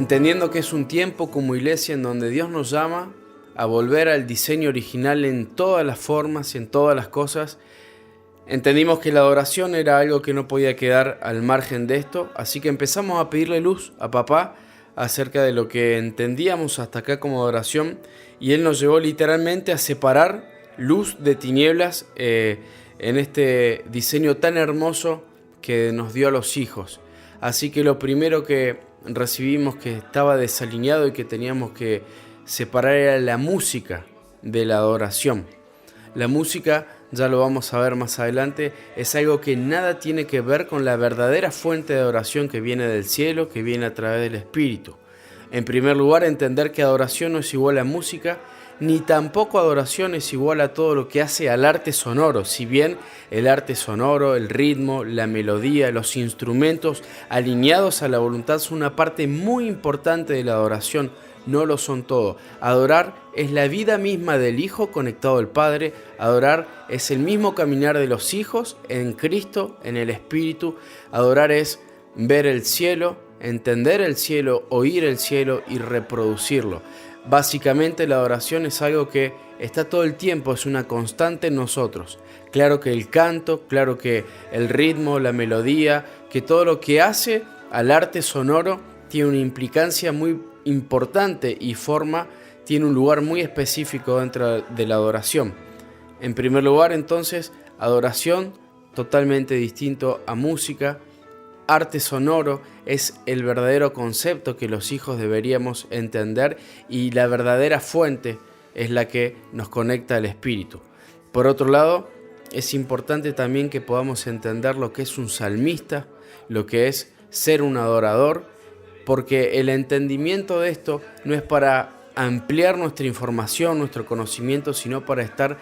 entendiendo que es un tiempo como iglesia en donde Dios nos llama a volver al diseño original en todas las formas y en todas las cosas. Entendimos que la adoración era algo que no podía quedar al margen de esto, así que empezamos a pedirle luz a papá acerca de lo que entendíamos hasta acá como adoración, y él nos llevó literalmente a separar luz de tinieblas en este diseño tan hermoso que nos dio a los hijos. Así que lo primero que recibimos que estaba desalineado y que teníamos que separar era la música de la adoración. La música, ya lo vamos a ver más adelante, es algo que nada tiene que ver con la verdadera fuente de adoración que viene del cielo, que viene a través del Espíritu. En primer lugar, entender que adoración no es igual a música, ni tampoco adoración es igual a todo lo que hace al arte sonoro. Si bien el arte sonoro, el ritmo, la melodía, los instrumentos alineados a la voluntad son una parte muy importante de la adoración, no lo son todo. Adorar es la vida misma del Hijo conectado al Padre. Adorar es el mismo caminar de los hijos en Cristo, en el Espíritu. Adorar es ver el cielo, entender el cielo, oír el cielo y reproducirlo. Básicamente la adoración es algo que está todo el tiempo, es una constante en nosotros. Claro que el canto, claro que el ritmo, la melodía, que todo lo que hace al arte sonoro tiene una implicancia muy importante y tiene un lugar muy específico dentro de la adoración. En primer lugar, entonces, adoración totalmente distinto a música. Arte sonoro es el verdadero concepto que los hijos deberíamos entender, y la verdadera fuente es la que nos conecta al Espíritu. Por otro lado, es importante también que podamos entender lo que es un salmista, lo que es ser un adorador, porque el entendimiento de esto no es para ampliar nuestra información, nuestro conocimiento, sino para estar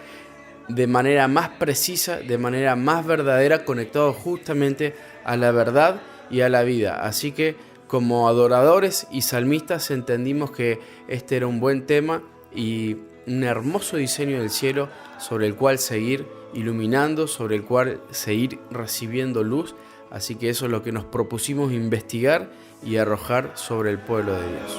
de manera más precisa, de manera más verdadera, conectados justamente a la verdad y a la vida. Así que como adoradores y salmistas entendimos que este era un buen tema y un hermoso diseño del cielo sobre el cual seguir iluminando, sobre el cual seguir recibiendo luz. Así que eso es lo que nos propusimos investigar y arrojar sobre el pueblo de Dios.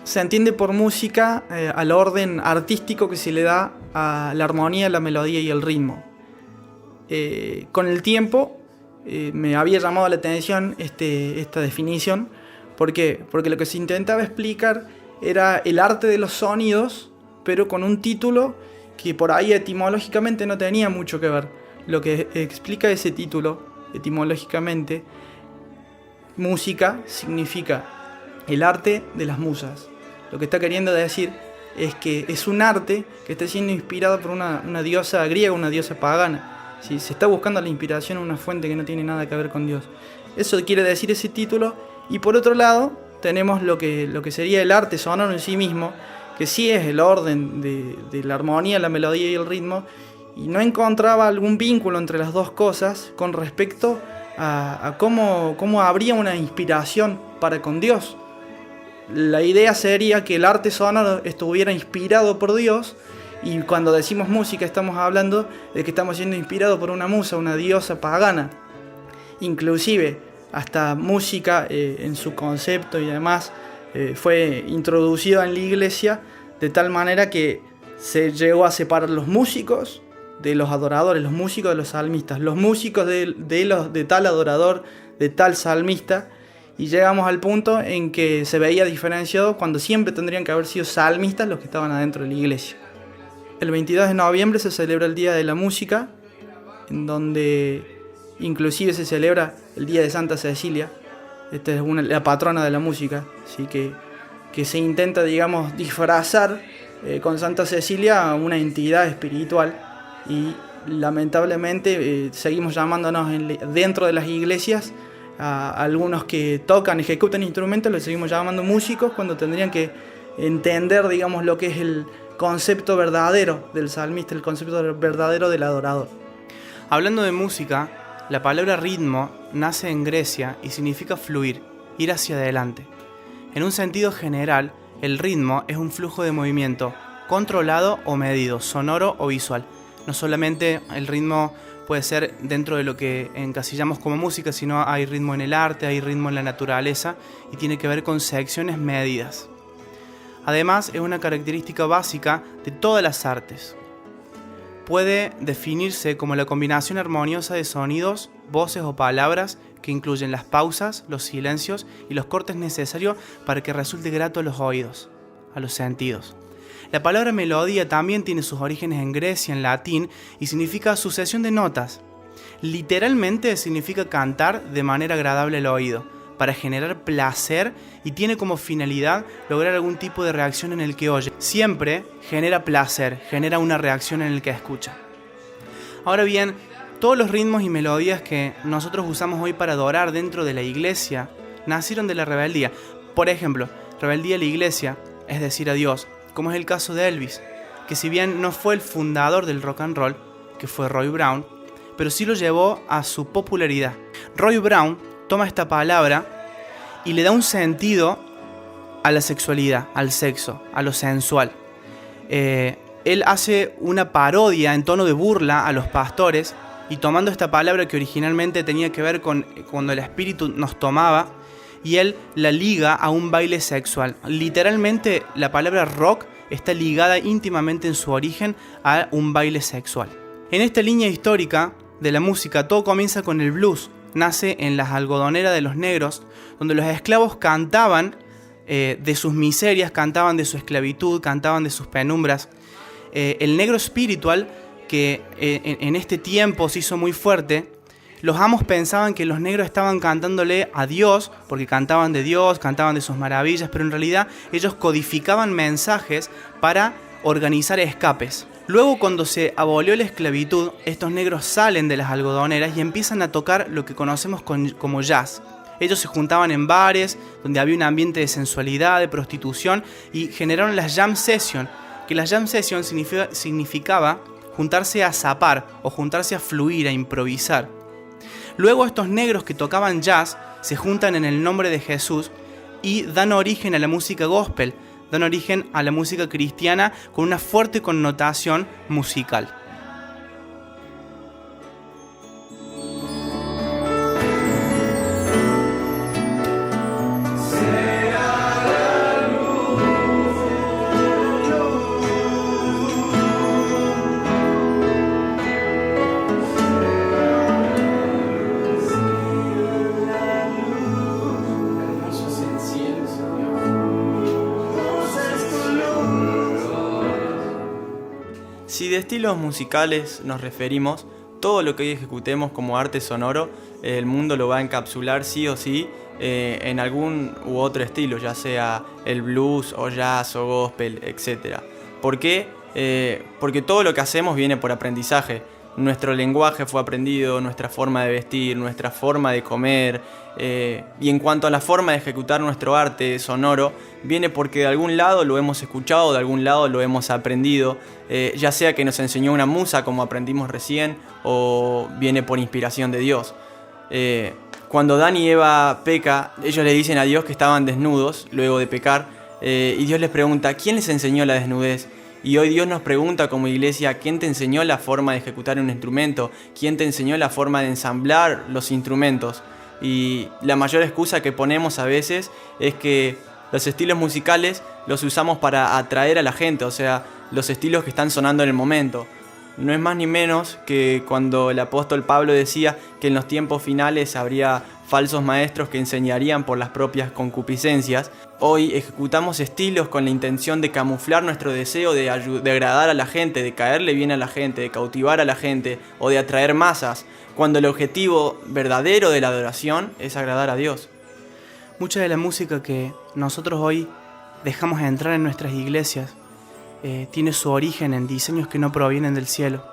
Se entiende por música al orden artístico que se le da a la armonía, la melodía y el ritmo. Con el tiempo me había llamado la atención esta definición. ¿Por qué? Porque lo que se intentaba explicar era el arte de los sonidos, pero con un título que por ahí etimológicamente no tenía mucho que ver. Lo que explica ese título etimológicamente, música significa el arte de las musas. Lo que está queriendo decir es que es un arte que está siendo inspirado por una diosa griega, una diosa pagana. ¿Sí? Se está buscando la inspiración en una fuente que no tiene nada que ver con Dios. Eso quiere decir ese título. Y por otro lado, tenemos lo que sería el arte sonoro en sí mismo, que sí es el orden de la armonía, la melodía y el ritmo, y no encontraba algún vínculo entre las dos cosas con respecto a cómo habría una inspiración para con Dios. La idea sería que el arte sonoro estuviera inspirado por Dios, y cuando decimos música estamos hablando de que estamos siendo inspirados por una musa, una diosa pagana. Inclusive hasta música en su concepto y demás fue introducida en la iglesia de tal manera que se llegó a separar los músicos de los adoradores, los músicos de los salmistas, los músicos de tal adorador, de tal salmista. Y llegamos al punto en que se veía diferenciado cuando siempre tendrían que haber sido salmistas los que estaban adentro de la iglesia. El 22 de noviembre se celebra el Día de la Música, en donde inclusive se celebra el Día de Santa Cecilia. Esta es la patrona de la música, ¿sí? que se intenta, digamos, disfrazar con Santa Cecilia a una entidad espiritual, y lamentablemente seguimos llamándonos dentro de las iglesias a algunos que tocan, ejecutan instrumentos, los seguimos llamando músicos, cuando tendrían que entender, digamos, lo que es el concepto verdadero del salmista, el concepto verdadero del adorador. Hablando de música, la palabra ritmo nace en Grecia y significa fluir, ir hacia adelante. En un sentido general, el ritmo es un flujo de movimiento controlado o medido, sonoro o visual. No solamente el ritmo puede ser dentro de lo que encasillamos como música, sino hay ritmo en el arte, hay ritmo en la naturaleza y tiene que ver con secciones medidas. Además, es una característica básica de todas las artes. Puede definirse como la combinación armoniosa de sonidos, voces o palabras que incluyen las pausas, los silencios y los cortes necesarios para que resulte grato a los oídos, a los sentidos. La palabra melodía también tiene sus orígenes en Grecia, en latín, y significa sucesión de notas. Literalmente significa cantar de manera agradable al oído, para generar placer, y tiene como finalidad lograr algún tipo de reacción en el que oye. Siempre genera placer, genera una reacción en el que escucha. Ahora bien, todos los ritmos y melodías que nosotros usamos hoy para adorar dentro de la iglesia nacieron de la rebeldía. Por ejemplo, rebeldía a la iglesia es decir a Dios, como es el caso de Elvis, que si bien no fue el fundador del rock and roll, que fue Roy Brown, pero sí lo llevó a su popularidad. Roy Brown toma esta palabra y le da un sentido a la sexualidad, al sexo, a lo sensual. Él hace una parodia en tono de burla a los pastores y tomando esta palabra que originalmente tenía que ver con cuando el espíritu nos tomaba, y él la liga a un baile sexual. Literalmente la palabra rock está ligada íntimamente en su origen a un baile sexual. En esta línea histórica de la música todo comienza con el blues. Nace en las algodoneras de los negros, donde los esclavos cantaban de sus miserias, cantaban de su esclavitud, cantaban de sus penumbras. El negro espiritual, que en este tiempo se hizo muy fuerte, los amos pensaban que los negros estaban cantándole a Dios, porque cantaban de Dios, cantaban de sus maravillas, pero en realidad ellos codificaban mensajes para organizar escapes. Luego, cuando se abolió la esclavitud, estos negros salen de las algodoneras y empiezan a tocar lo que conocemos como jazz. Ellos se juntaban en bares, donde había un ambiente de sensualidad, de prostitución, y generaron las jam sessions, que las jam sessions significaba juntarse a zapar o juntarse a fluir, a improvisar. Luego estos negros que tocaban jazz se juntan en el nombre de Jesús y dan origen a la música gospel, dan origen a la música cristiana con una fuerte connotación musical. Si de estilos musicales nos referimos, todo lo que hoy ejecutemos como arte sonoro, el mundo lo va a encapsular sí o sí en algún u otro estilo, ya sea el blues o jazz o gospel, etc. ¿Por qué? Porque todo lo que hacemos viene por aprendizaje. Nuestro lenguaje fue aprendido, nuestra forma de vestir, nuestra forma de comer, y en cuanto a la forma de ejecutar nuestro arte sonoro, viene porque de algún lado lo hemos escuchado, de algún lado lo hemos aprendido, ya sea que nos enseñó una musa como aprendimos recién, o viene por inspiración de Dios. Cuando Adán y Eva pecan, ellos le dicen a Dios que estaban desnudos luego de pecar, y Dios les pregunta, ¿quién les enseñó la desnudez? Y hoy Dios nos pregunta como iglesia, ¿quién te enseñó la forma de ejecutar un instrumento? ¿Quién te enseñó la forma de ensamblar los instrumentos? Y la mayor excusa que ponemos a veces es que los estilos musicales los usamos para atraer a la gente, o sea, los estilos que están sonando en el momento. No es más ni menos que cuando el apóstol Pablo decía que en los tiempos finales habría falsos maestros que enseñarían por las propias concupiscencias. Hoy ejecutamos estilos con la intención de camuflar nuestro deseo de agradar a la gente, de caerle bien a la gente, de cautivar a la gente o de atraer masas, cuando el objetivo verdadero de la adoración es agradar a Dios. Mucha de la música que nosotros hoy dejamos entrar en nuestras iglesias tiene su origen en diseños que no provienen del cielo.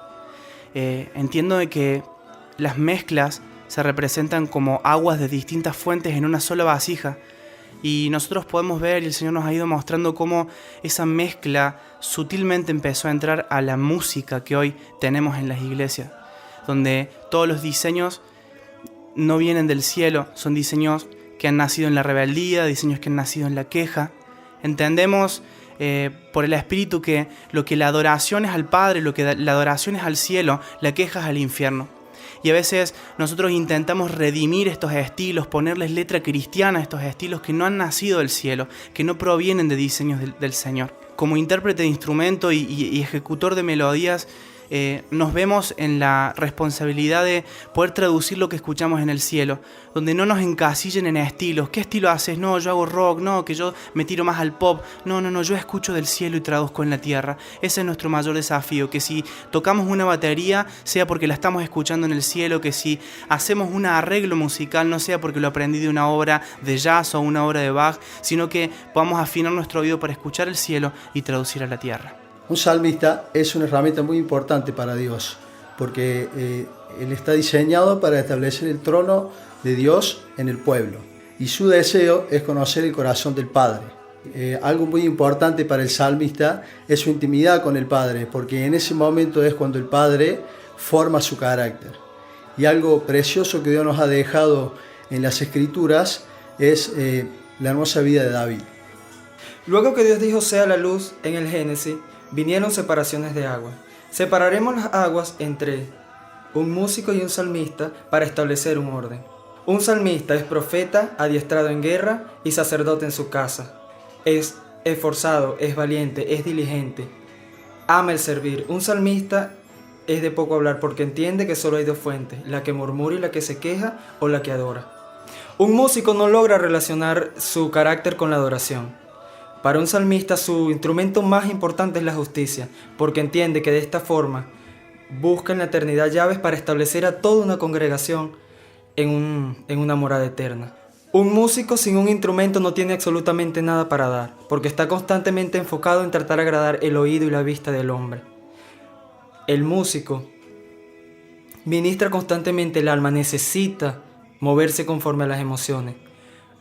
Entiendo de que las mezclas se representan como aguas de distintas fuentes en una sola vasija, y nosotros podemos ver, y el Señor nos ha ido mostrando cómo esa mezcla sutilmente empezó a entrar a la música que hoy tenemos en las iglesias. donde todos los diseños no vienen del cielo, son diseños que han nacido en la rebeldía, diseños que han nacido en la queja. Entendemos por el Espíritu que lo que la adoración es al Padre, lo que la adoración es al cielo, la queja es al infierno. Y a veces nosotros intentamos redimir estos estilos, ponerles letra cristiana a estos estilos que no han nacido del cielo, que no provienen de diseños del Señor. Como intérprete de instrumento y ejecutor de melodías, nos vemos en la responsabilidad de poder traducir lo que escuchamos en el cielo, donde no nos encasillen en estilos. ¿Qué estilo haces? No, yo hago rock, no, que yo me tiro más al pop. No, yo escucho del cielo y traduzco en la tierra. Ese es nuestro mayor desafío, que si tocamos una batería, sea porque la estamos escuchando en el cielo, que si hacemos un arreglo musical, no sea porque lo aprendí de una obra de jazz o una obra de Bach, sino que podamos afinar nuestro oído para escuchar el cielo y traducir a la tierra. Un salmista es una herramienta muy importante para Dios, porque él está diseñado para establecer el trono de Dios en el pueblo. Y su deseo es conocer el corazón del Padre. Algo muy importante para el salmista es su intimidad con el Padre, porque en ese momento es cuando el Padre forma su carácter. Y algo precioso que Dios nos ha dejado en las Escrituras es la hermosa vida de David. Luego que Dios dijo sea la luz en el Génesis, vinieron separaciones de agua. Separaremos las aguas entre un músico y un salmista para establecer un orden. Un salmista es profeta, adiestrado en guerra y sacerdote en su casa. Es esforzado, es valiente, es diligente. Ama el servir. Un salmista es de poco hablar porque entiende que solo hay dos fuentes, la que murmura y la que se queja o la que adora. Un músico no logra relacionar su carácter con la adoración. Para un salmista su instrumento más importante es la justicia, porque entiende que de esta forma busca en la eternidad llaves para establecer a toda una congregación en una morada eterna. Un músico sin un instrumento no tiene absolutamente nada para dar, porque está constantemente enfocado en tratar de agradar el oído y la vista del hombre. El músico ministra constantemente el alma, necesita moverse conforme a las emociones.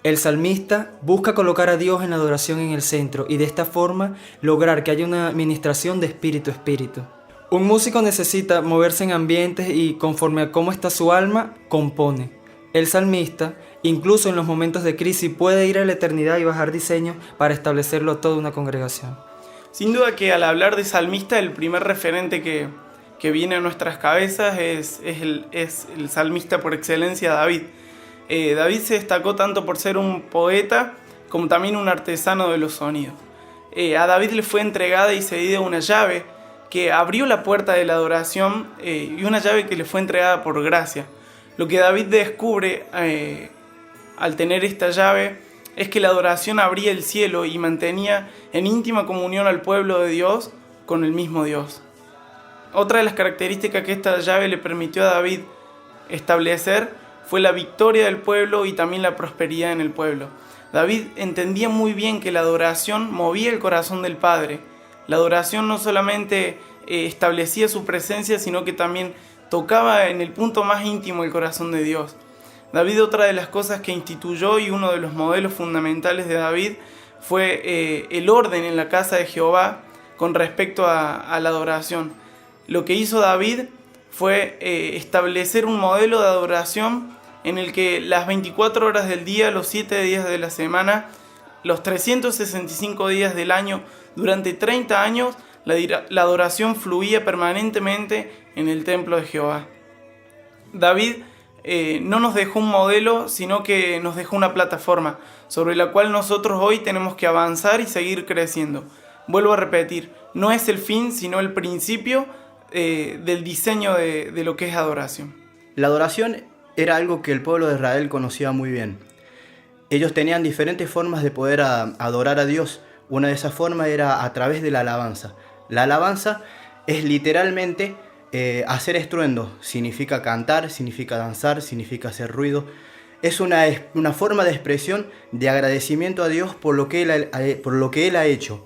El salmista busca colocar a Dios en la adoración en el centro y de esta forma lograr que haya una administración de espíritu a espíritu. Un músico necesita moverse en ambientes y conforme a cómo está su alma, compone. El salmista, incluso en los momentos de crisis, puede ir a la eternidad y bajar diseños para establecerlo a toda una congregación. Sin duda que al hablar de salmista, el primer referente que viene a nuestras cabezas es el salmista por excelencia, David. David se destacó tanto por ser un poeta como también un artesano de los sonidos. A David le fue entregada y cedida una llave que abrió la puerta de la adoración y una llave que le fue entregada por gracia. Lo que David descubre al tener esta llave es que la adoración abría el cielo y mantenía en íntima comunión al pueblo de Dios con el mismo Dios. Otra de las características que esta llave le permitió a David establecer fue la victoria del pueblo y también la prosperidad en el pueblo. David entendía muy bien que la adoración movía el corazón del Padre. La adoración no solamente establecía su presencia, sino que también tocaba en el punto más íntimo el corazón de Dios. David, otra de las cosas que instituyó y uno de los modelos fundamentales de David fue el orden en la casa de Jehová con respecto a la adoración. Lo que hizo David fue establecer un modelo de adoración en el que las 24 horas del día, los 7 días de la semana, los 365 días del año, durante 30 años, la adoración fluía permanentemente en el templo de Jehová. David no nos dejó un modelo, sino que nos dejó una plataforma sobre la cual nosotros hoy tenemos que avanzar y seguir creciendo. Vuelvo a repetir, no es el fin, sino el principio del diseño de lo que es adoración. La adoración era algo que el pueblo de Israel conocía muy bien. Ellos tenían diferentes formas de poder adorar a Dios. Una de esas formas era a través de la alabanza. La alabanza es literalmente hacer estruendo. Significa cantar, significa danzar, significa hacer ruido. Es una forma de expresión de agradecimiento a Dios por lo que Él ha hecho.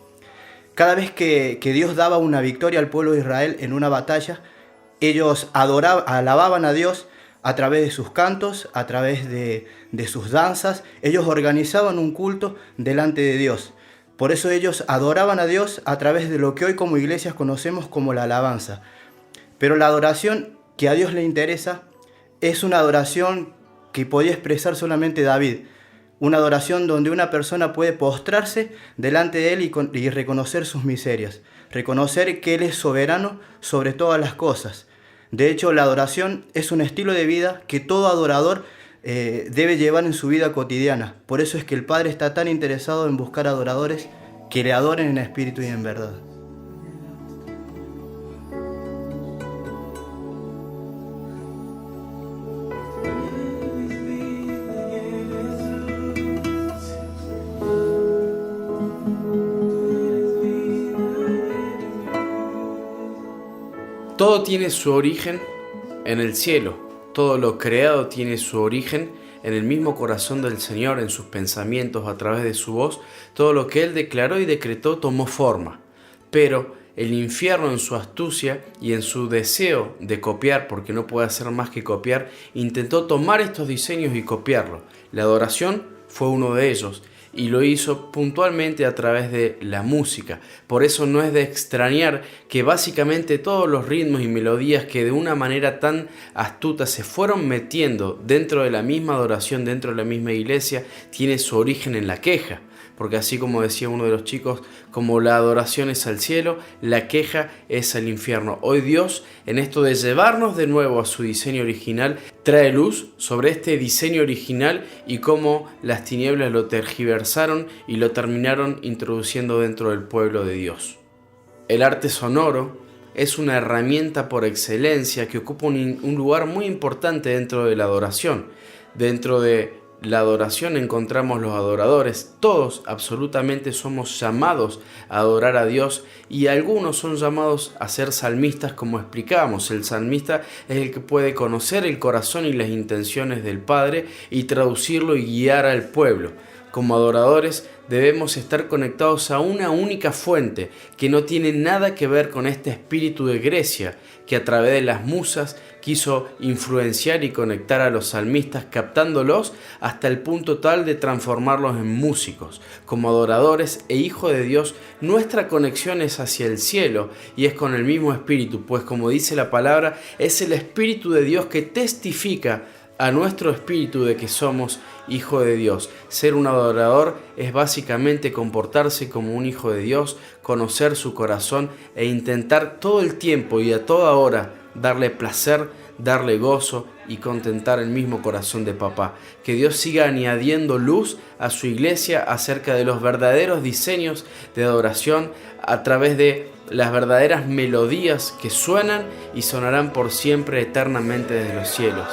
Cada vez que Dios daba una victoria al pueblo de Israel en una batalla, ellos alababan a Dios a través de sus cantos, a través de sus danzas. Ellos organizaban un culto delante de Dios. Por eso ellos adoraban a Dios a través de lo que hoy como iglesias conocemos como la alabanza. Pero la adoración que a Dios le interesa es una adoración que podía expresar solamente David. Una adoración donde una persona puede postrarse delante de Él y reconocer sus miserias. Reconocer que Él es soberano sobre todas las cosas. De hecho, la adoración es un estilo de vida que todo adorador debe llevar en su vida cotidiana. Por eso es que el Padre está tan interesado en buscar adoradores que le adoren en espíritu y en verdad. Todo tiene su origen en el cielo. Todo lo creado tiene su origen en el mismo corazón del Señor, en sus pensamientos, a través de su voz. Todo lo que Él declaró y decretó tomó forma. Pero el infierno, en su astucia y en su deseo de copiar, porque no puede hacer más que copiar, intentó tomar estos diseños y copiarlos. La adoración fue uno de ellos, y lo hizo puntualmente a través de la música. Por eso no es de extrañar que básicamente todos los ritmos y melodías que de una manera tan astuta se fueron metiendo dentro de la misma adoración, dentro de la misma iglesia, tiene su origen en la queja. Porque así como decía uno de los chicos, como la adoración es al cielo, la queja es al infierno. Hoy Dios, en esto de llevarnos de nuevo a su diseño original, trae luz sobre este diseño original y cómo las tinieblas lo tergiversaron y lo terminaron introduciendo dentro del pueblo de Dios. El arte sonoro es una herramienta por excelencia que ocupa un lugar muy importante dentro de la adoración. Dentro de la adoración encontramos los adoradores. Todos absolutamente somos llamados a adorar a Dios, y algunos son llamados a ser salmistas, como explicábamos. El salmista es el que puede conocer el corazón y las intenciones del Padre y traducirlo y guiar al pueblo. Como adoradores debemos estar conectados a una única fuente que no tiene nada que ver con este espíritu de Grecia, que a través de las musas quiso influenciar y conectar a los salmistas, captándolos hasta el punto tal de transformarlos en músicos. Como adoradores e hijos de Dios, nuestra conexión es hacia el cielo y es con el mismo espíritu, pues como dice la palabra, es el Espíritu de Dios que testifica a nuestro espíritu de que somos hijo de Dios. Ser un adorador es básicamente comportarse como un hijo de Dios, conocer su corazón e intentar todo el tiempo y a toda hora darle placer, darle gozo y contentar el mismo corazón de papá. Que Dios siga añadiendo luz a su iglesia acerca de los verdaderos diseños de adoración a través de las verdaderas melodías que suenan y sonarán por siempre eternamente desde los cielos.